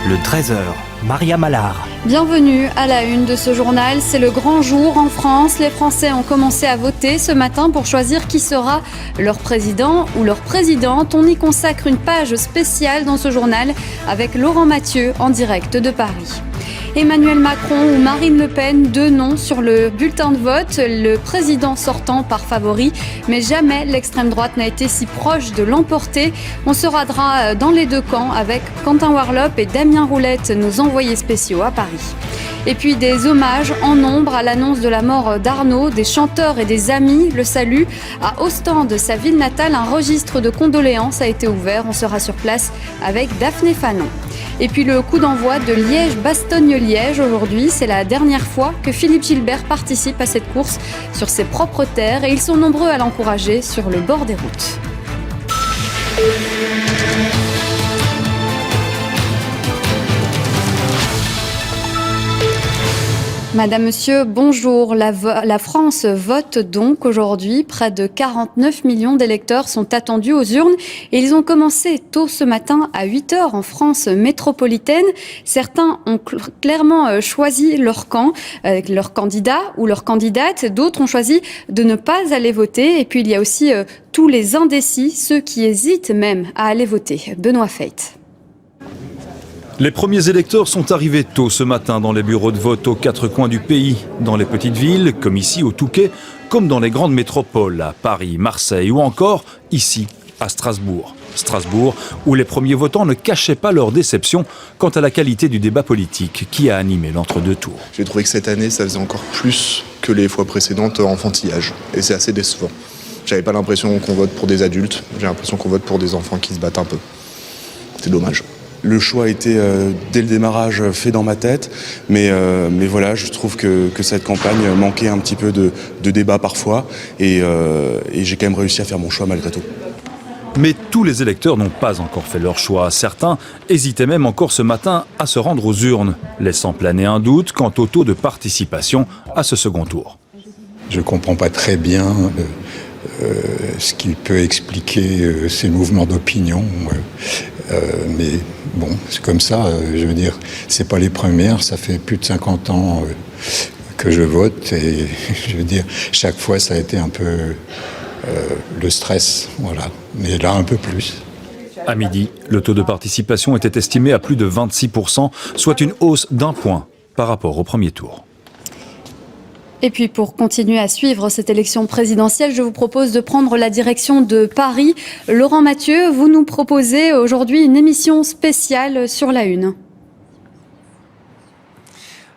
Le 13h, Maria Mallard. Bienvenue à la une de ce journal. C'est le grand jour en France. Les Français ont commencé à voter ce matin pour choisir qui sera leur président ou leur présidente. On y consacre une page spéciale dans ce journal avec Laurent Mathieu en direct de Paris. Emmanuel Macron ou Marine Le Pen, deux noms sur le bulletin de vote. Le président sortant par favori, mais jamais l'extrême droite n'a été si proche de l'emporter. On se radera dans les deux camps avec Quentin Warlop et Damien Roulette, nos envoyés spéciaux à Paris. Et puis des hommages en nombre à l'annonce de la mort d'Arnaud, des chanteurs et des amis le saluent. À Ostende, sa ville natale, un registre de condoléances a été ouvert. On sera sur place avec Daphné Fanon. Et puis le coup d'envoi de Liège-Bastogne-Liège aujourd'hui, c'est la dernière fois que Philippe Gilbert participe à cette course sur ses propres terres et ils sont nombreux à l'encourager sur le bord des routes. Madame, Monsieur, bonjour. La France vote donc aujourd'hui. Près de 49 millions d'électeurs sont attendus aux urnes et ils ont commencé tôt ce matin à 8h en France métropolitaine. Certains ont clairement choisi leur camp, leur candidat ou leur candidate. D'autres ont choisi de ne pas aller voter. Et puis il y a aussi tous les indécis, ceux qui hésitent même à aller voter. Benoît Feith. Les premiers électeurs sont arrivés tôt ce matin dans les bureaux de vote aux quatre coins du pays, dans les petites villes, comme ici au Touquet, comme dans les grandes métropoles, à Paris, Marseille ou encore ici, à Strasbourg. Strasbourg, où les premiers votants ne cachaient pas leur déception quant à la qualité du débat politique qui a animé l'entre-deux tours. J'ai trouvé que cette année, ça faisait encore plus que les fois précédentes enfantillage, et c'est assez décevant. J'avais pas l'impression qu'on vote pour des adultes, j'ai l'impression qu'on vote pour des enfants qui se battent un peu. C'est dommage. Le choix a été, dès le démarrage, fait dans ma tête. Mais voilà, je trouve que cette campagne manquait un petit peu de débat parfois. Et j'ai quand même réussi à faire mon choix malgré tout. Mais tous les électeurs n'ont pas encore fait leur choix. Certains hésitaient même encore ce matin à se rendre aux urnes, laissant planer un doute quant au taux de participation à ce second tour. Je ne comprends pas très bien ce qui peut expliquer ces mouvements d'opinion. Mais bon, c'est comme ça, je veux dire, c'est pas les premières, ça fait plus de 50 ans que je vote et je veux dire, chaque fois ça a été un peu le stress, voilà, mais là un peu plus. À midi, le taux de participation était estimé à plus de 26%, soit une hausse d'1 point par rapport au premier tour. Et puis pour continuer à suivre cette élection présidentielle, je vous propose de prendre la direction de Paris. Laurent Mathieu, vous nous proposez aujourd'hui une émission spéciale sur la une.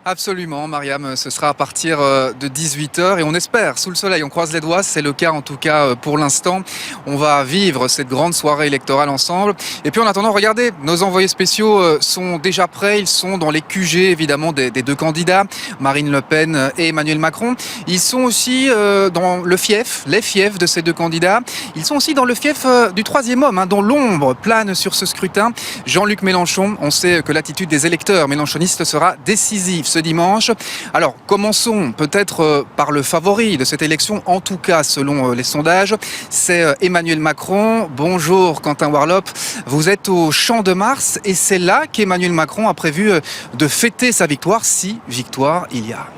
Absolument, Mariam, ce sera à partir de 18h et on espère, sous le soleil, on croise les doigts, c'est le cas en tout cas pour l'instant. On va vivre cette grande soirée électorale ensemble. Et puis en attendant, regardez, nos envoyés spéciaux sont déjà prêts, ils sont dans les QG évidemment des deux candidats, Marine Le Pen et Emmanuel Macron. Ils sont aussi dans le fief, les fiefs de ces deux candidats. Ils sont aussi dans le fief du troisième homme, dont l'ombre plane sur ce scrutin, Jean-Luc Mélenchon. On sait que l'attitude des électeurs mélenchonistes sera décisive ce dimanche. Alors, commençons peut-être par le favori de cette élection, en tout cas selon les sondages, c'est Emmanuel Macron. Bonjour Quentin Warlop, vous êtes au Champ de Mars et c'est là qu'Emmanuel Macron a prévu de fêter sa victoire, si victoire il y a.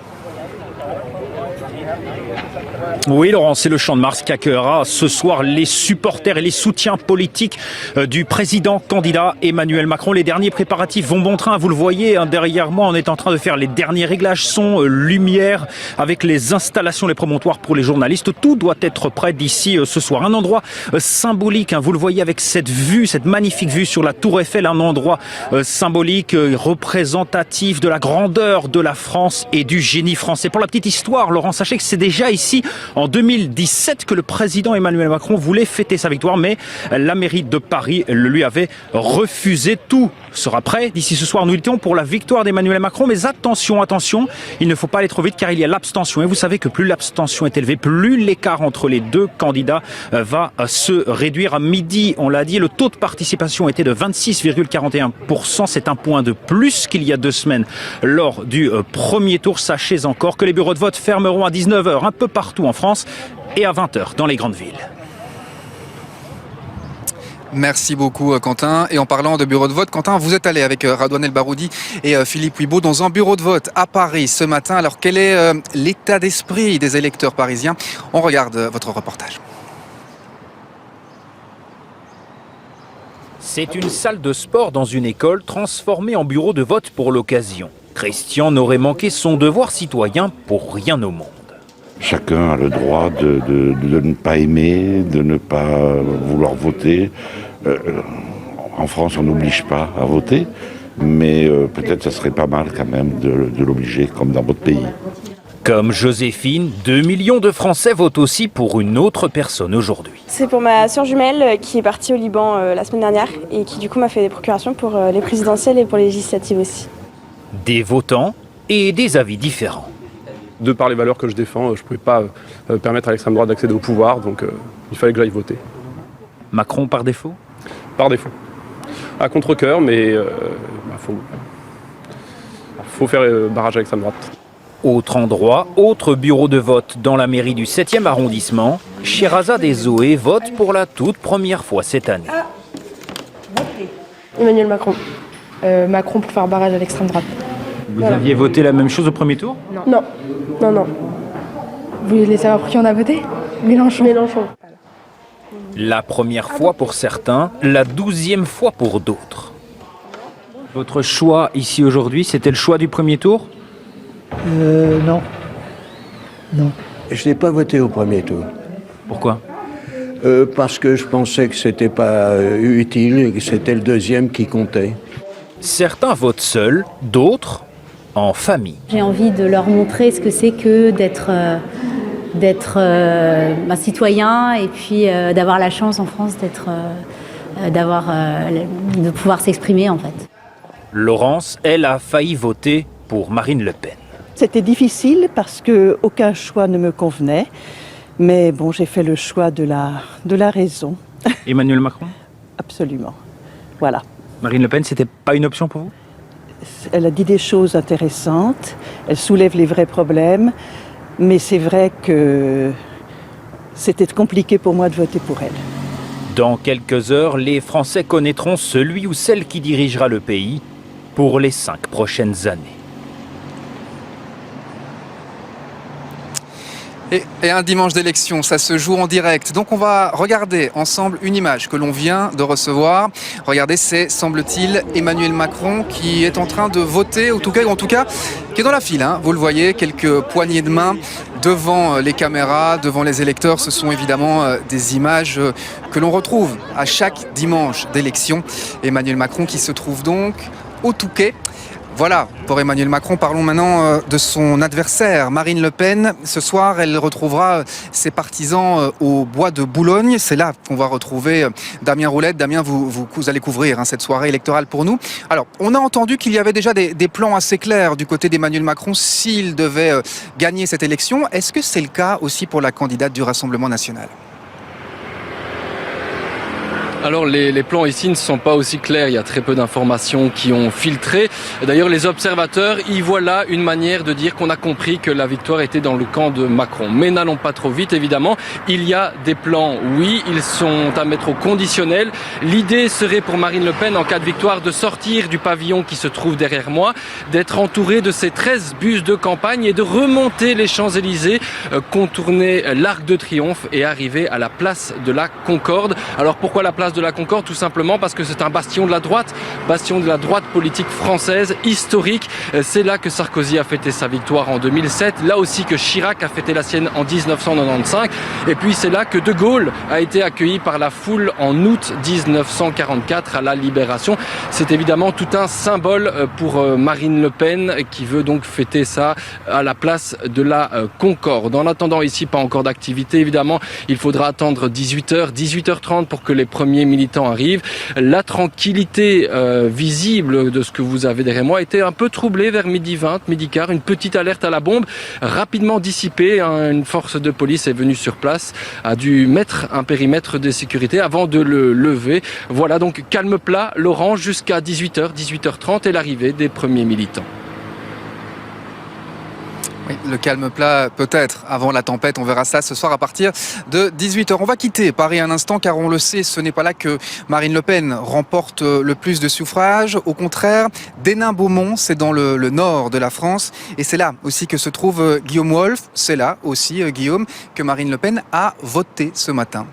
Oui, Laurent, c'est le Champ de Mars qui accueillera ce soir les supporters et les soutiens politiques du président candidat Emmanuel Macron. Les derniers préparatifs vont bon train, vous le voyez, derrière moi, on est en train de faire les derniers réglages son, lumière, avec les installations, les promontoires pour les journalistes. Tout doit être prêt d'ici ce soir. Un endroit symbolique, vous le voyez avec cette vue, cette magnifique vue sur la Tour Eiffel, un endroit symbolique, représentatif de la grandeur de la France et du génie français. Pour la petite histoire, Laurent, sachez que c'est déjà ici, en 2017, que le président Emmanuel Macron voulait fêter sa victoire, mais la mairie de Paris le lui avait refusé. Tout sera prêt d'ici ce soir. Nous étions pour la victoire d'Emmanuel Macron, mais attention, il ne faut pas aller trop vite car il y a l'abstention. Et vous savez que plus l'abstention est élevée, plus l'écart entre les deux candidats va se réduire. À midi, on l'a dit, le taux de participation était de 26,41%. C'est un point de plus qu'il y a 2 semaines lors du premier tour. Sachez encore que les bureaux de vote fermeront à 19h un peu partout en France et à 20h dans les grandes villes. Merci beaucoup Quentin. Et en parlant de bureau de vote, Quentin, vous êtes allé avec Radouane El Baroudi et Philippe Huibaud dans un bureau de vote à Paris ce matin. Alors quel est l'état d'esprit des électeurs parisiens? On regarde votre reportage. C'est une salle de sport dans une école transformée en bureau de vote pour l'occasion. Christian n'aurait manqué son devoir citoyen pour rien au monde. Chacun a le droit de ne pas aimer, de ne pas vouloir voter. En France, on n'oblige pas à voter, mais peut-être ça serait pas mal quand même de l'obliger, comme dans votre pays. Comme Joséphine, 2 millions de Français votent aussi pour une autre personne aujourd'hui. C'est pour ma sœur jumelle qui est partie au Liban la semaine dernière et qui du coup m'a fait des procurations pour les présidentielles et pour les législatives aussi. Des votants et des avis différents. De par les valeurs que je défends, je ne pouvais pas permettre à l'extrême droite d'accéder au pouvoir, donc il fallait que j'aille voter. Macron par défaut? Par défaut. À contre-cœur, mais faut faire barrage à l'extrême droite. Autre endroit, autre bureau de vote dans la mairie du 7e arrondissement. Sherazade et Zoé votent pour la toute première fois cette année. Emmanuel Macron. Macron pour faire barrage à l'extrême droite. Vous aviez voté la même chose au premier tour? Non. Vous voulez savoir pour qui on a voté? Mélenchon. La première fois pour certains, la 12e fois pour d'autres. Votre choix ici aujourd'hui, c'était le choix du premier tour? Non. Je n'ai pas voté au premier tour. Pourquoi? Parce que je pensais que c'était pas utile et que c'était le deuxième qui comptait. Certains votent seuls, d'autres en famille. J'ai envie de leur montrer ce que c'est que d'être un citoyen et puis d'avoir la chance en France de pouvoir s'exprimer en fait. Laurence, elle, a failli voter pour Marine Le Pen. C'était difficile parce qu'aucun choix ne me convenait, mais bon, j'ai fait le choix de la raison. Emmanuel Macron? Absolument. Voilà. Marine Le Pen, c'était pas une option pour vous? Elle a dit des choses intéressantes, elle soulève les vrais problèmes, mais c'est vrai que c'était compliqué pour moi de voter pour elle. Dans quelques heures, les Français connaîtront celui ou celle qui dirigera le pays pour les 5 prochaines années. Et un dimanche d'élection, ça se joue en direct. Donc on va regarder ensemble une image que l'on vient de recevoir. Regardez, c'est, semble-t-il, Emmanuel Macron qui est en train de voter, en tout cas, qui est dans la file. Vous le voyez, quelques poignées de main devant les caméras, devant les électeurs. Ce sont évidemment des images que l'on retrouve à chaque dimanche d'élection. Emmanuel Macron qui se trouve donc au Touquet. Voilà, pour Emmanuel Macron, parlons maintenant de son adversaire, Marine Le Pen. Ce soir, elle retrouvera ses partisans au bois de Boulogne. C'est là qu'on va retrouver Damien Roulette. Damien, vous allez couvrir cette soirée électorale pour nous. Alors, on a entendu qu'il y avait déjà des plans assez clairs du côté d'Emmanuel Macron s'il devait gagner cette élection. Est-ce que c'est le cas aussi pour la candidate du Rassemblement national ? Alors les plans ici ne sont pas aussi clairs, il y a très peu d'informations qui ont filtré. D'ailleurs les observateurs y voient là une manière de dire qu'on a compris que la victoire était dans le camp de Macron. Mais n'allons pas trop vite évidemment, il y a des plans, oui, ils sont à mettre au conditionnel. L'idée serait pour Marine Le Pen en cas de victoire de sortir du pavillon qui se trouve derrière moi, d'être entourée de ces 13 bus de campagne et de remonter les Champs-Élysées, contourner l'Arc de Triomphe et arriver à la place de la Concorde. Alors pourquoi la place de la Concorde? Tout simplement parce que c'est un bastion de la droite politique française, historique. C'est là que Sarkozy a fêté sa victoire en 2007, là aussi que Chirac a fêté la sienne en 1995, et puis c'est là que De Gaulle a été accueilli par la foule en août 1944 à la Libération. C'est évidemment tout un symbole pour Marine Le Pen qui veut donc fêter ça à la place de la Concorde. En attendant ici, pas encore d'activité évidemment, il faudra attendre 18h, 18h30 pour que les premiers militants arrivent. La tranquillité visible de ce que vous avez derrière moi était un peu troublée vers midi 20, midi quart. Une petite alerte à la bombe rapidement dissipée. Une force de police est venue sur place, a dû mettre un périmètre de sécurité avant de le lever. Voilà donc calme plat, Laurent, jusqu'à 18h, 18h30 et l'arrivée des premiers militants. Oui, le calme plat peut-être avant la tempête, on verra ça ce soir à partir de 18h. On va quitter Paris un instant car on le sait, ce n'est pas là que Marine Le Pen remporte le plus de suffrages. Au contraire, d'Hénin-Beaumont, c'est dans le nord de la France et c'est là aussi que se trouve Guillaume Wolf. C'est là aussi, Guillaume, que Marine Le Pen a voté ce matin.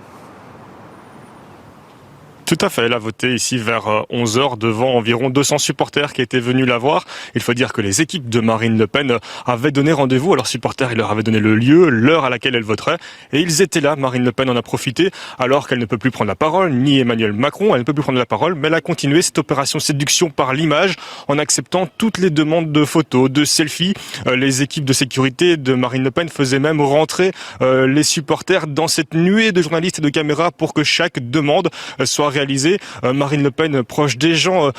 Tout à fait, elle a voté ici vers 11h devant environ 200 supporters qui étaient venus la voir. Il faut dire que les équipes de Marine Le Pen avaient donné rendez-vous à leurs supporters, ils leur avaient donné le lieu, l'heure à laquelle elle voterait et ils étaient là. Marine Le Pen en a profité alors qu'elle ne peut plus prendre la parole, ni Emmanuel Macron, elle ne peut plus prendre la parole, mais elle a continué cette opération séduction par l'image en acceptant toutes les demandes de photos, de selfies. Les équipes de sécurité de Marine Le Pen faisaient même rentrer les supporters dans cette nuée de journalistes et de caméras pour que chaque demande soit réalisée. Marine Le Pen, proche des gens,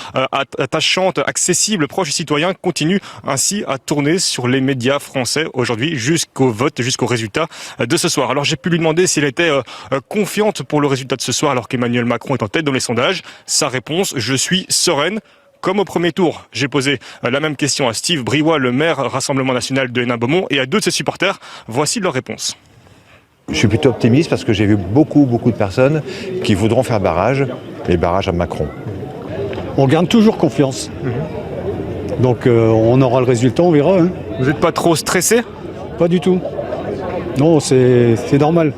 attachante, accessible, proche des citoyens, continue ainsi à tourner sur les médias français aujourd'hui jusqu'au vote, jusqu'au résultat de ce soir. Alors j'ai pu lui demander s'il était confiante pour le résultat de ce soir alors qu'Emmanuel Macron est en tête dans les sondages. Sa réponse, je suis sereine. Comme au premier tour, j'ai posé la même question à Steve Briouat, le maire Rassemblement National de Hénin-Beaumont, et à deux de ses supporters. Voici leur réponse. Je suis plutôt optimiste parce que j'ai vu beaucoup de personnes qui voudront faire barrage, les barrages à Macron. On garde toujours confiance. Donc on aura le résultat, on verra. Hein. Vous n'êtes pas trop stressé ? Pas du tout. Non, c'est normal.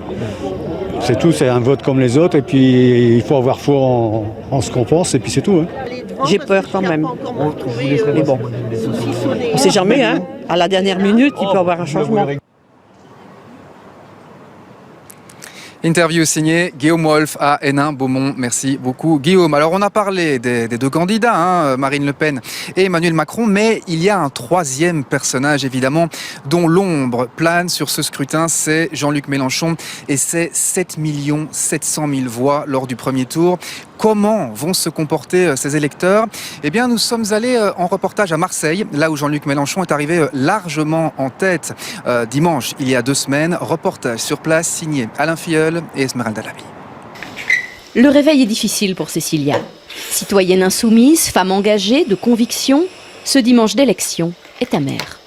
C'est tout, c'est un vote comme les autres et puis il faut avoir foi en ce qu'on pense et puis c'est tout. Hein. J'ai peur quand même. Mais bon, on ne sait jamais, hein. À la dernière minute, il peut y avoir un changement. Interview signée Guillaume Wolf à Hénin-Beaumont. Merci beaucoup Guillaume. Alors on a parlé des deux candidats, Marine Le Pen et Emmanuel Macron, mais il y a un troisième personnage évidemment dont l'ombre plane sur ce scrutin, c'est Jean-Luc Mélenchon et ses 7 700 000 voix lors du premier tour. Comment vont se comporter ces électeurs ? Eh bien, nous sommes allés en reportage à Marseille, là où Jean-Luc Mélenchon est arrivé largement en tête dimanche, il y a 2 semaines. Reportage sur place signé Alain Filleul et Esmeralda Labi. Le réveil est difficile pour Cécilia. Citoyenne insoumise, femme engagée, de conviction, ce dimanche d'élection est amer.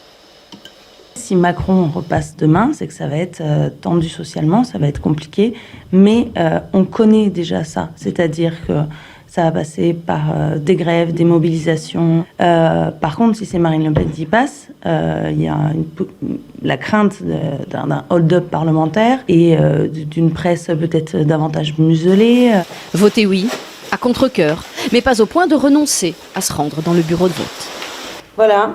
Si Macron repasse demain, c'est que ça va être tendu socialement, ça va être compliqué, mais on connaît déjà ça, c'est-à-dire que ça va passer par des grèves, des mobilisations. Par contre, si c'est Marine Le Pen qui passe, il y a la crainte d'un hold-up parlementaire et d'une presse peut-être davantage muselée. Voter oui, à contre-cœur, mais pas au point de renoncer à se rendre dans le bureau de vote. Voilà.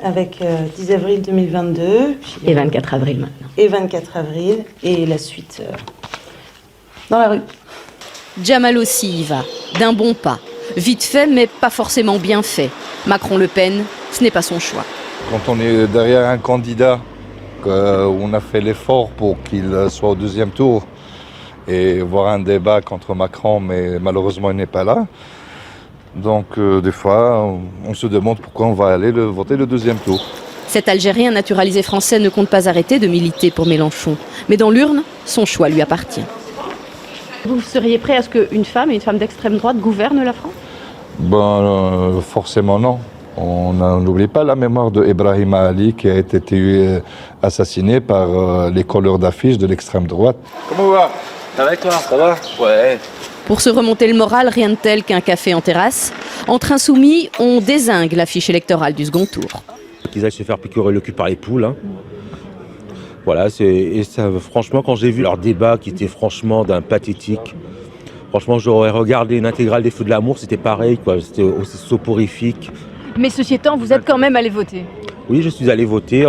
Avec 10 avril 2022. Et 24 avril maintenant. Et 24 avril. Et la suite dans la rue. Jamal aussi y va, d'un bon pas. Vite fait, mais pas forcément bien fait. Macron-Le Pen, ce n'est pas son choix. Quand on est derrière un candidat, où on a fait l'effort pour qu'il soit au deuxième tour, et voir un débat contre Macron, mais malheureusement il n'est pas là. Donc des fois, on se demande pourquoi on va aller voter le deuxième tour. Cet Algérien naturalisé français ne compte pas arrêter de militer pour Mélenchon. Mais dans l'urne, son choix lui appartient. Vous seriez prêt à ce qu'une femme et une femme d'extrême droite gouvernent la France ? Forcément non. On n'oublie pas la mémoire de Ibrahim Ali qui a été tué, assassiné par les colleurs d'affiches de l'extrême droite. Comment va ? Ça va et toi ? Ça va ? Ouais. Pour se remonter le moral, rien de tel qu'un café en terrasse. Entre insoumis, on dézingue l'affiche électorale du second tour. Qu'ils aillent se faire piquer le cul par les poules. Hein. Voilà, franchement, quand j'ai vu leur débat qui était franchement d'un pathétique, franchement, j'aurais regardé une intégrale des Feux de l'amour, c'était pareil, quoi. C'était aussi soporifique. Mais ceci étant, vous êtes quand même allé voter. Oui, je suis allé voter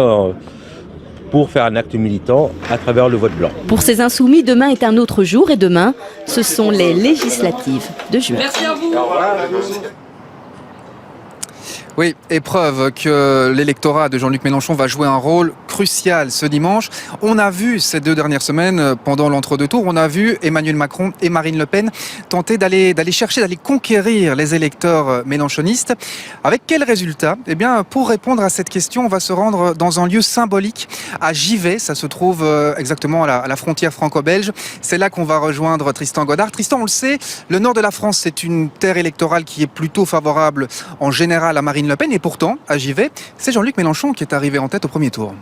pour faire un acte militant à travers le vote blanc. Pour ces insoumis, demain est un autre jour et demain, ce sont les législatives de juin. Merci à vous. Oui, et preuve que l'électorat de Jean-Luc Mélenchon va jouer un rôle crucial ce dimanche. On a vu ces 2 dernières semaines, pendant l'entre-deux tours, on a vu Emmanuel Macron et Marine Le Pen tenter d'aller conquérir les électeurs mélenchonistes. Avec quel résultat ? Eh bien, pour répondre à cette question, on va se rendre dans un lieu symbolique à Givet. Ça se trouve exactement à la frontière franco-belge. C'est là qu'on va rejoindre Tristan Godard. Tristan, on le sait, le nord de la France, c'est une terre électorale qui est plutôt favorable en général à Marine Marine Le Pen. Et pourtant, à Givet, c'est Jean-Luc Mélenchon qui est arrivé en tête au premier tour.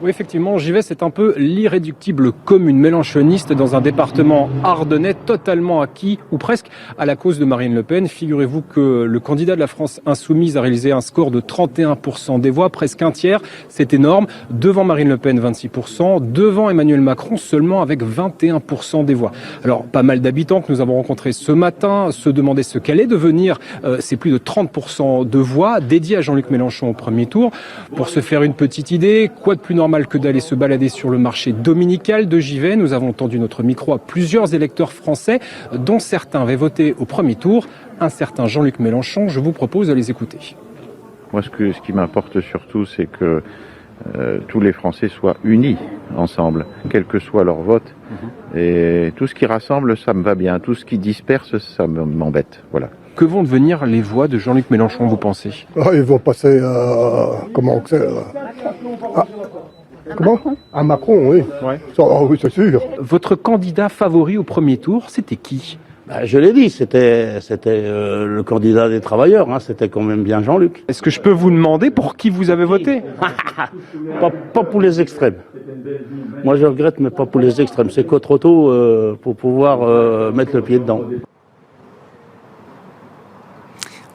Oui, effectivement, Givet, c'est un peu l'irréductible commune mélenchoniste dans un département ardennais totalement acquis, ou presque, à la cause de Marine Le Pen. Figurez-vous que le candidat de la France insoumise a réalisé un score de 31% des voix, presque un tiers. C'est énorme. Devant Marine Le Pen, 26%. Devant Emmanuel Macron, seulement avec 21% des voix. Alors, pas mal d'habitants que nous avons rencontrés ce matin se demandaient ce qu'allait devenir ces plus de 30% de voix dédiées à Jean-Luc Mélenchon au premier tour. Pour se faire une petite idée, quoi de plus normal que d'aller se balader sur le marché dominical de Givet. Nous avons tendu notre micro à plusieurs électeurs français, dont certains avaient voté au premier tour. Un certain Jean-Luc Mélenchon, je vous propose de les écouter. Moi, ce qui m'importe surtout, c'est que tous les Français soient unis ensemble, quel que soit leur vote. Et tout ce qui rassemble, ça me va bien. Tout ce qui disperse, ça m'embête. Voilà. Que vont devenir les voix de Jean-Luc Mélenchon, vous pensez ? Ils vont passer à Macron, oui. Ouais. Oui, c'est sûr. Votre candidat favori au premier tour, c'était qui ? Je l'ai dit, c'était le candidat des travailleurs, c'était quand même bien Jean-Luc. Est-ce que je peux vous demander pour qui vous avez voté ? Pas pour les extrêmes. Moi je regrette, mais pas pour les extrêmes. C'est qu'au trop tôt pour pouvoir mettre le pied dedans.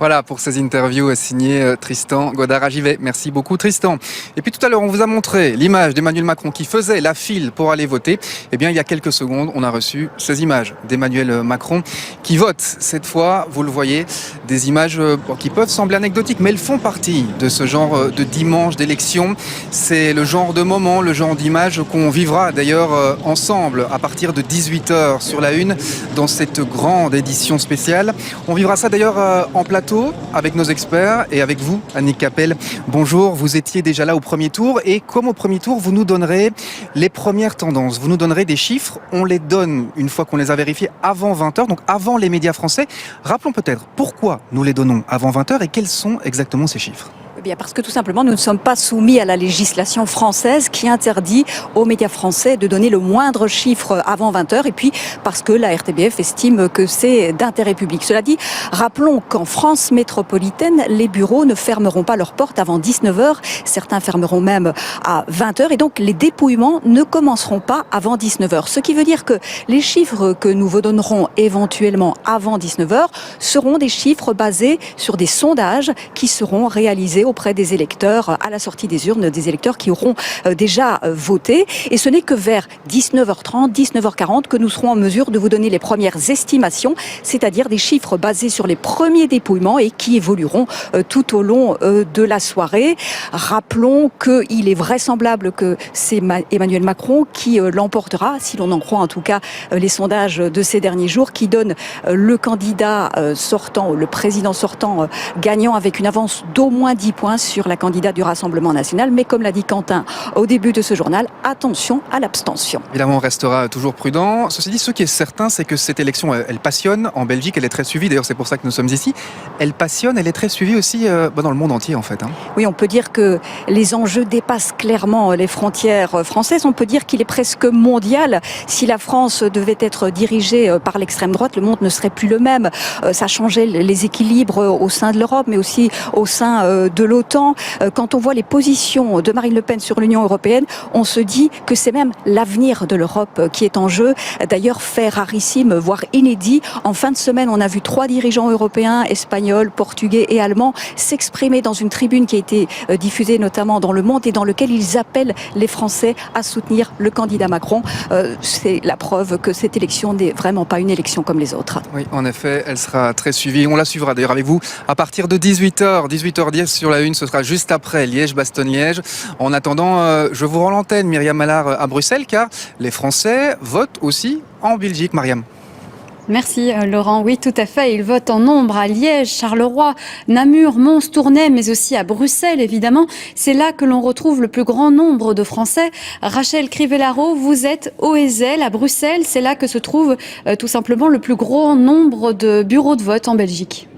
Voilà pour ces interviews signées Tristan Godard à Givet. Merci beaucoup Tristan. Et puis tout à l'heure, on vous a montré l'image d'Emmanuel Macron qui faisait la file pour aller voter. Eh bien, il y a quelques secondes, on a reçu ces images d'Emmanuel Macron qui vote. Cette fois, vous le voyez, des images qui peuvent sembler anecdotiques, mais elles font partie de ce genre de dimanche d'élection. C'est le genre de moment, le genre d'image qu'on vivra d'ailleurs ensemble à partir de 18h sur la Une dans cette grande édition spéciale. On vivra ça d'ailleurs en plateau avec nos experts et avec vous, Annick Capel. Bonjour, vous étiez déjà là au premier tour et comme au premier tour, vous nous donnerez les premières tendances, vous nous donnerez des chiffres, on les donne une fois qu'on les a vérifiés avant 20h, donc avant les médias français. Rappelons peut-être pourquoi nous les donnons avant 20h et quels sont exactement ces chiffres. Bien parce que tout simplement, nous ne sommes pas soumis à la législation française qui interdit aux médias français de donner le moindre chiffre avant 20h et puis parce que la RTBF estime que c'est d'intérêt public. Cela dit, rappelons qu'en France métropolitaine, les bureaux ne fermeront pas leurs portes avant 19h. Certains fermeront même à 20h et donc les dépouillements ne commenceront pas avant 19h. Ce qui veut dire que les chiffres que nous vous donnerons éventuellement avant 19h seront des chiffres basés sur des sondages qui seront réalisés auprès des électeurs à la sortie des urnes, des électeurs qui auront déjà voté. Et ce n'est que vers 19h30, 19h40 que nous serons en mesure de vous donner les premières estimations, c'est-à-dire des chiffres basés sur les premiers dépouillements et qui évolueront tout au long de la soirée. Rappelons qu'il est vraisemblable que c'est Emmanuel Macron qui l'emportera, si l'on en croit en tout cas les sondages de ces derniers jours, qui donne le candidat sortant, le président sortant gagnant avec une avance d'au moins 10 points sur la candidate du Rassemblement national. Mais comme l'a dit Quentin au début de ce journal, attention à l'abstention. Évidemment, on restera toujours prudent. Ceci dit, ce qui est certain, c'est que cette élection, elle passionne. En Belgique, elle est très suivie. D'ailleurs, c'est pour ça que nous sommes ici. Elle passionne, elle est très suivie aussi dans le monde entier, en fait. Oui, on peut dire que les enjeux dépassent clairement les frontières françaises. On peut dire qu'il est presque mondial. Si la France devait être dirigée par l'extrême droite, le monde ne serait plus le même. Ça changeait les équilibres au sein de l'Europe, mais aussi au sein de l'OTAN. Quand on voit les positions de Marine Le Pen sur l'Union européenne, on se dit que c'est même l'avenir de l'Europe qui est en jeu. D'ailleurs, fait rarissime, voire inédit. En fin de semaine, on a vu 3 dirigeants européens, espagnols, portugais et allemands, s'exprimer dans une tribune qui a été diffusée notamment dans Le Monde et dans lequel ils appellent les Français à soutenir le candidat Macron. C'est la preuve que cette élection n'est vraiment pas une élection comme les autres. Oui, en effet, elle sera très suivie. On la suivra d'ailleurs avec vous à partir de 18h10 sur la Une. Ce sera juste après Liège-Bastogne-Liège. En attendant, je vous rends l'antenne, Myriam Allard, à Bruxelles, car les Français votent aussi en Belgique, Myriam. Merci Laurent, oui tout à fait, ils votent en nombre à Liège, Charleroi, Namur, Mons, Tournai, mais aussi à Bruxelles évidemment. C'est là que l'on retrouve le plus grand nombre de Français. Rachel Crivellaro, vous êtes au Ezel à Bruxelles, c'est là que se trouve tout simplement le plus grand nombre de bureaux de vote en Belgique.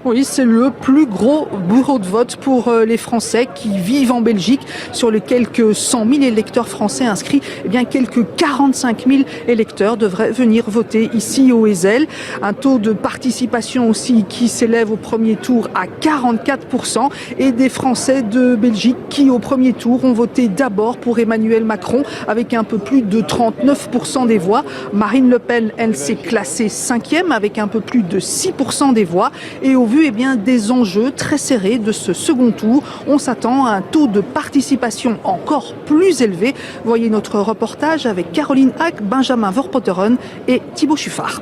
Oui, c'est le plus gros bureau de vote pour les Français qui vivent en Belgique. Sur les quelques 100 000 électeurs français inscrits, eh bien quelques 45 000 électeurs devraient venir voter ici au Ezel. Un taux de participation aussi qui s'élève au premier tour à 44% et des Français de Belgique qui au premier tour ont voté d'abord pour Emmanuel Macron avec un peu plus de 39% des voix. Marine Le Pen, elle s'est classée 5e avec un peu plus de 6% des voix. Et au vu des enjeux très serrés de ce second tour, on s'attend à un taux de participation encore plus élevé. Voyez notre reportage avec Caroline Hack, Benjamin Vorpoteren et Thibaut Chuffard.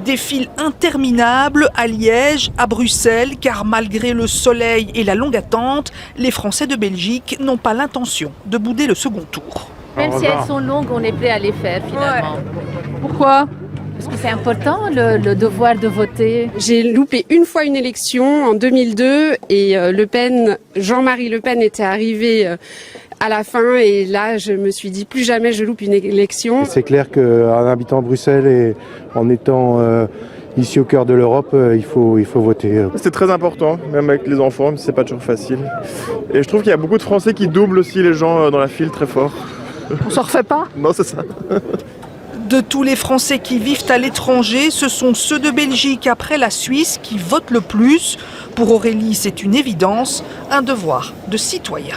Des files interminables à Liège, à Bruxelles, car malgré le soleil et la longue attente, les Français de Belgique n'ont pas l'intention de bouder le second tour. Même si elles sont longues, on est prêt à les faire finalement. Ouais. Pourquoi ? Parce que c'est important, le devoir de voter. J'ai loupé une fois une élection en 2002 et Jean-Marie Le Pen était arrivé à la fin et là je me suis dit plus jamais je loupe une élection. C'est clair qu'en habitant Bruxelles et en étant ici au cœur de l'Europe, il faut voter. C'est très important, même avec les enfants, c'est pas toujours facile. Et je trouve qu'il y a beaucoup de Français qui doublent aussi les gens dans la file très fort. On s'en refait pas ? Non, c'est ça. De tous les Français qui vivent à l'étranger, ce sont ceux de Belgique après la Suisse qui votent le plus. Pour Aurélie, c'est une évidence, un devoir de citoyen.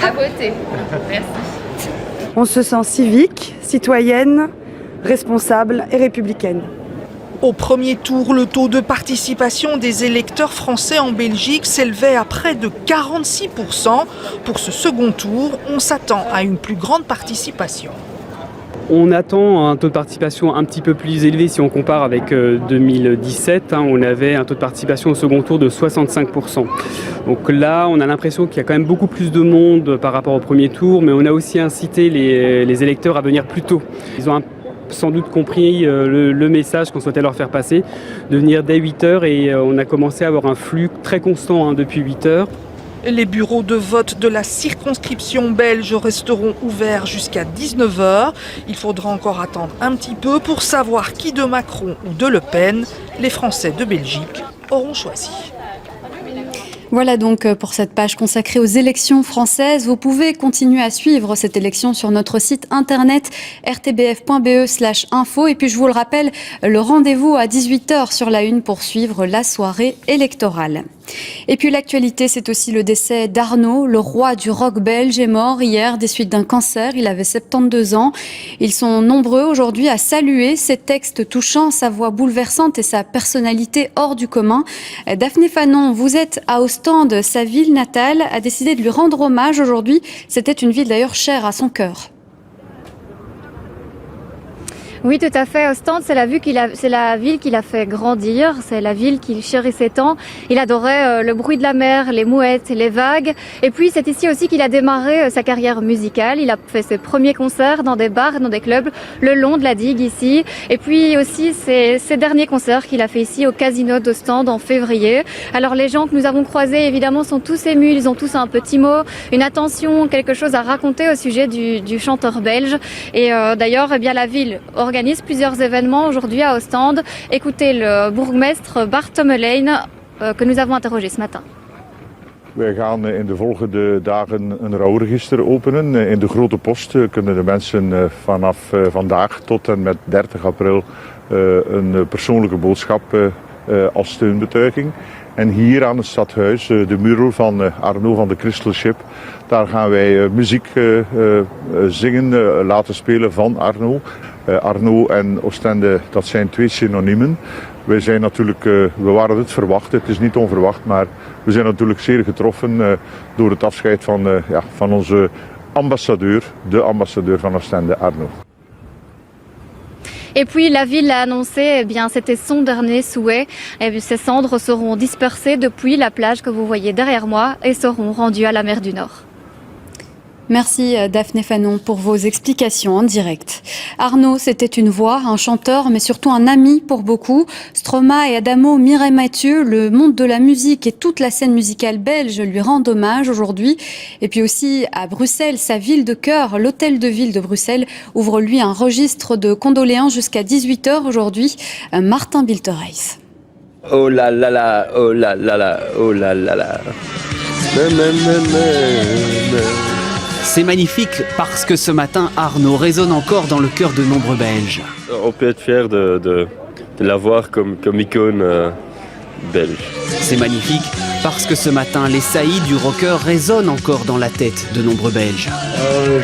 À voter. Merci. On se sent civique, citoyenne, responsable et républicaine. Au premier tour, le taux de participation des électeurs français en Belgique s'élevait à près de 46%. Pour ce second tour, on s'attend à une plus grande participation. On attend un taux de participation un petit peu plus élevé si on compare avec 2017. On avait un taux de participation au second tour de 65%. Donc là, on a l'impression qu'il y a quand même beaucoup plus de monde par rapport au premier tour, mais on a aussi incité les électeurs à venir plus tôt. Ils ont sans doute compris le message qu'on souhaitait leur faire passer, de venir dès 8h et on a commencé à avoir un flux très constant depuis 8h. Les bureaux de vote de la circonscription belge resteront ouverts jusqu'à 19h. Il faudra encore attendre un petit peu pour savoir qui de Macron ou de Le Pen les Français de Belgique auront choisi. Voilà donc pour cette page consacrée aux élections françaises. Vous pouvez continuer à suivre cette élection sur notre site internet rtbf.be/info. Et puis je vous le rappelle, le rendez-vous à 18h sur la Une pour suivre la soirée électorale. Et puis l'actualité, c'est aussi le décès d'Arnaud, le roi du rock belge, est mort hier des suites d'un cancer. Il avait 72 ans. Ils sont nombreux aujourd'hui à saluer ses textes touchants, sa voix bouleversante et sa personnalité hors du commun. Daphné Fanon, vous êtes à Ostende, sa ville natale, a décidé de lui rendre hommage aujourd'hui. C'était une ville d'ailleurs chère à son cœur. Oui, tout à fait. Ostende, c'est la ville qu'il a fait grandir. C'est la ville qu'il chérissait tant. Il adorait le bruit de la mer, les mouettes, les vagues. Et puis, c'est ici aussi qu'il a démarré sa carrière musicale. Il a fait ses premiers concerts dans des bars, dans des clubs, le long de la digue ici. Et puis aussi, ses derniers concerts qu'il a fait ici au Casino d'Ostende en février. Alors, les gens que nous avons croisés, évidemment, sont tous émus. Ils ont tous un petit mot, une attention, quelque chose à raconter au sujet du chanteur belge. Et d'ailleurs, eh bien, la ville organise plusieurs événements aujourd'hui à Ostende. Écoutez le bourgmestre Bart Tommelijn que nous avons interrogé ce matin. Wij gaan in de volgende dagen een rouwregister openen. In de Grote Post kunnen de mensen vanaf vandaag tot en met 30 april een persoonlijke boodschap als steunbetuiging. En hier aan het stadhuis, de mural van Arnaud van de Crystal Ship, daar gaan wij muziek zingen, laten spelen van Arnaud. Arnaud en Oostende, dat zijn twee synoniemen. Wij zijn natuurlijk, we waren het verwacht, het is niet onverwacht, maar we zijn natuurlijk zeer getroffen door het afscheid van onze ambassadeur, de ambassadeur van Oostende, Arnaud. Et puis la ville a annoncé, eh bien, c'était son dernier souhait. Et ces cendres seront dispersées depuis la plage que vous voyez derrière moi et seront rendues à la mer du Nord. Merci Daphné Fanon pour vos explications en direct. Arnaud, c'était une voix, un chanteur, mais surtout un ami pour beaucoup. Stromae et Adamo, Mireille Mathieu, le monde de la musique et toute la scène musicale belge lui rendent hommage aujourd'hui. Et puis aussi à Bruxelles, sa ville de cœur, l'hôtel de ville de Bruxelles, ouvre lui un registre de condoléances jusqu'à 18h aujourd'hui. Martin Biltereis. Oh là là là, oh là là là, oh là là là. C'est magnifique parce que ce matin, Arnaud résonne encore dans le cœur de nombreux Belges. On peut être fier de l'avoir comme icône belge. C'est magnifique parce que ce matin, les saillies du rocker résonnent encore dans la tête de nombreux Belges.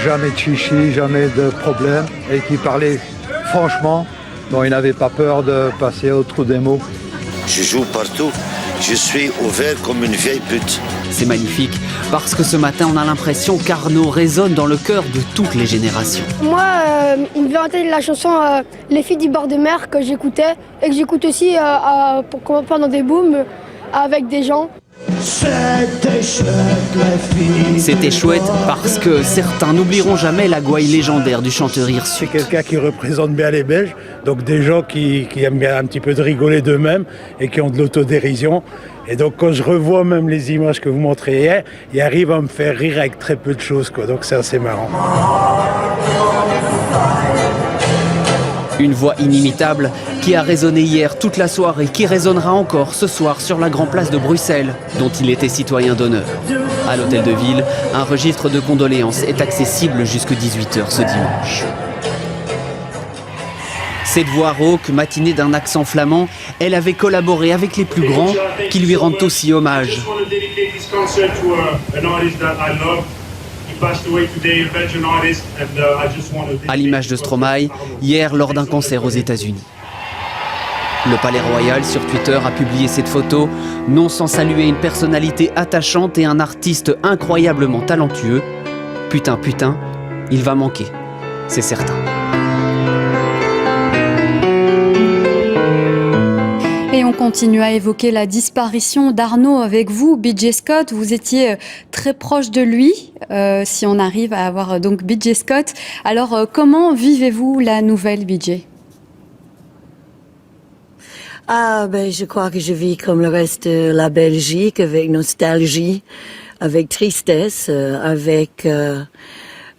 Jamais de chichi, jamais de problème, et qui parlait franchement, dont il n'avait pas peur de passer au trou des mots. Je joue partout, je suis ouvert comme une vieille pute. C'est magnifique parce que ce matin, on a l'impression qu'Arnaud résonne dans le cœur de toutes les générations. Moi, il me vient en tête la chanson Les filles du bord de mer que j'écoutais et que j'écoute aussi pendant des booms avec des gens. C'était chouette, les filles. C'était chouette parce que certains n'oublieront jamais la gouaille légendaire du chanteur Hirsute. C'est quelqu'un qui représente bien les Belges, donc des gens qui aiment bien un petit peu de rigoler d'eux-mêmes et qui ont de l'autodérision. Et donc quand je revois même les images que vous montrez hier, il arrive à me faire rire avec très peu de choses, quoi. Donc c'est assez marrant. Une voix inimitable qui a résonné hier toute la soirée, qui résonnera encore ce soir sur la Grand Place de Bruxelles, dont il était citoyen d'honneur. À l'hôtel de ville, un registre de condoléances est accessible jusqu'à 18h ce dimanche. Cette voix rauque, matinée d'un accent flamand, elle avait collaboré avec les plus grands qui lui rendent aussi hommage. À l'image de Stromae, hier lors d'un concert aux États-Unis. Le Palais Royal sur Twitter a publié cette photo, non sans saluer une personnalité attachante et un artiste incroyablement talentueux. Putain, il va manquer, c'est certain. Et on continue à évoquer la disparition d'Arnaud avec vous, BJ Scott. Vous étiez très proche de lui, si on arrive à avoir donc BJ Scott. Alors, comment vivez-vous la nouvelle, BJ ? Je crois que je vis comme le reste de la Belgique, avec nostalgie, avec tristesse, avec un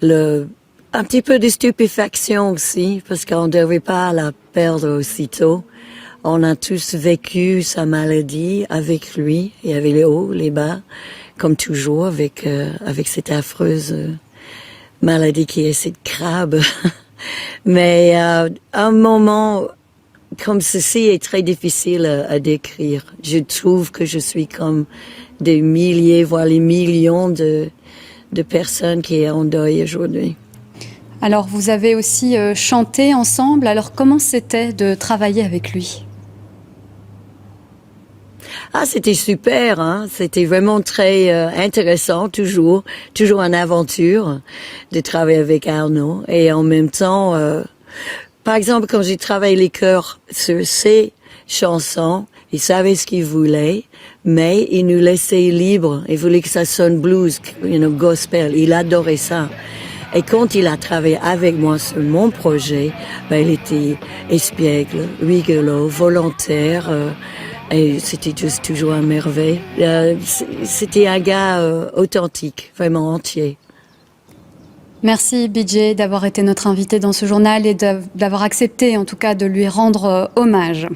petit peu de stupéfaction aussi, parce qu'on ne devrait pas la perdre aussitôt. On a tous vécu sa maladie avec lui. Il y avait les hauts, les bas, comme toujours, avec cette affreuse maladie qui est cette crabe. Mais un moment comme ceci est très difficile à décrire. Je trouve que je suis comme des milliers, voire les millions de personnes qui sont en deuil aujourd'hui. Alors, vous avez aussi chanté ensemble. Alors, comment c'était de travailler avec lui ? C'était super, hein. C'était vraiment très intéressant, toujours une aventure de travailler avec Arnaud. Et en même temps, par exemple, quand j'ai travaillé les chœurs sur ces chansons, il savait ce qu'il voulait, mais il nous laissait libres. Il voulait que ça sonne blues, gospel. Il adorait ça. Et quand il a travaillé avec moi sur mon projet, il était espiègle, rigolo, volontaire. Et c'était juste toujours un merveille. C'était un gars authentique, vraiment entier. Merci BJ d'avoir été notre invité dans ce journal et d'avoir accepté en tout cas de lui rendre hommage.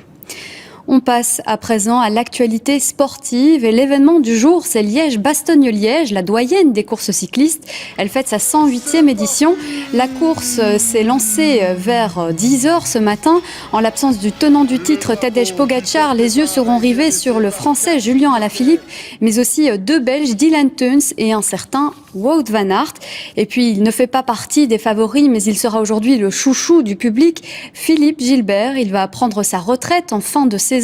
On passe à présent à l'actualité sportive et l'événement du jour, c'est Liège-Bastogne-Liège, la doyenne des courses cyclistes. Elle fête sa 108e édition. La course s'est lancée vers 10h ce matin. En l'absence du tenant du titre, Tadej Pogačar, les yeux seront rivés sur le Français Julian Alaphilippe, mais aussi deux Belges, Dylan Teuns et un certain Wout van Aert. Et puis, il ne fait pas partie des favoris, mais il sera aujourd'hui le chouchou du public, Philippe Gilbert. Il va prendre sa retraite en fin de saison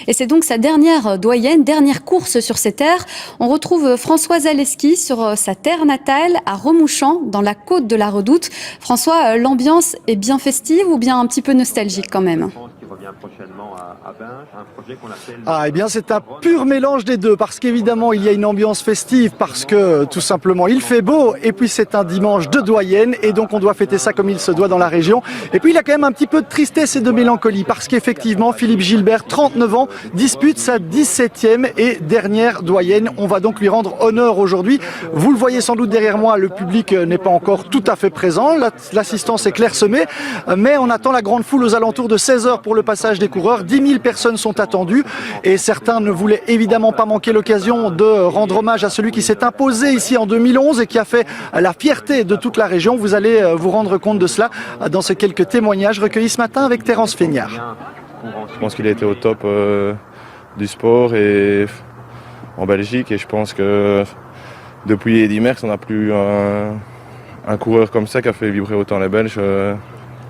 et c'est donc sa dernière doyenne, dernière course sur ses terres. On retrouve François Zaleski sur sa terre natale à Remouchamps, dans la côte de la Redoute. François, l'ambiance est bien festive ou bien un petit peu nostalgique quand même ? C'est un pur mélange des deux, parce qu'évidemment il y a une ambiance festive, parce que tout simplement il fait beau, et puis c'est un dimanche de doyenne, et donc on doit fêter ça comme il se doit dans la région. Et puis il y a quand même un petit peu de tristesse et de mélancolie, parce qu'effectivement Philippe Gilbert, 39 ans, dispute sa 17e et dernière doyenne. On va donc lui rendre honneur aujourd'hui. Vous le voyez sans doute derrière moi, le public n'est pas encore tout à fait présent, l'assistance est clairsemée, mais on attend la grande foule aux alentours de 16h pour le passage des coureurs. 10 000 personnes sont attendues et certains ne voulaient évidemment pas manquer l'occasion de rendre hommage à celui qui s'est imposé ici en 2011 et qui a fait la fierté de toute la région. Vous allez vous rendre compte de cela dans ces quelques témoignages recueillis ce matin avec Terence Feignard. Je pense qu'il a été au top du sport et en Belgique, et je pense que depuis Eddy Merckx, on n'a plus un coureur comme ça qui a fait vibrer autant les Belges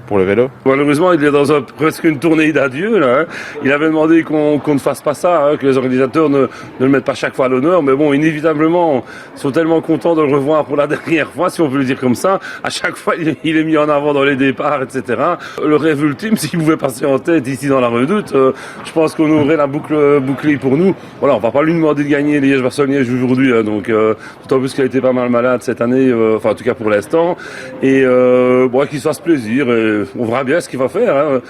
pour le vélo. Malheureusement, il est dans presque une tournée d'adieu. Là, hein. Il avait demandé qu'on ne fasse pas ça, hein, que les organisateurs ne le mettent pas chaque fois à l'honneur. Mais bon, inévitablement, ils sont tellement contents de le revoir pour la dernière fois, si on peut le dire comme ça. À chaque fois, il est mis en avant dans les départs, etc. Le rêve ultime, s'il pouvait passer en tête ici dans la Redoute, je pense qu'on aurait la boucle bouclée pour nous. Voilà, on va pas lui demander de gagner Liège-Bastogne-Liège aujourd'hui, hein, donc d'autant plus qu'il a été pas mal malade cette année, enfin en tout cas pour l'instant. Et bon, qu'il se fasse plaisir. On verra bien ce qu'il va faire. Hein.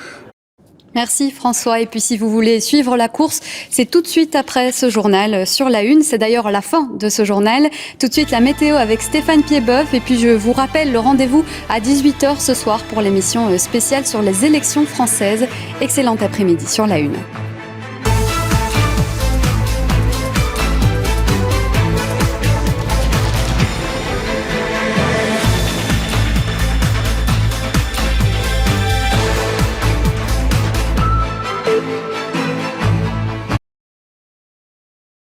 Merci François. Et puis si vous voulez suivre la course, c'est tout de suite après ce journal sur la Une. C'est d'ailleurs la fin de ce journal. Tout de suite la météo avec Stéphane Piedboeuf. Et puis je vous rappelle le rendez-vous à 18h ce soir pour l'émission spéciale sur les élections françaises. Excellent après-midi sur la Une.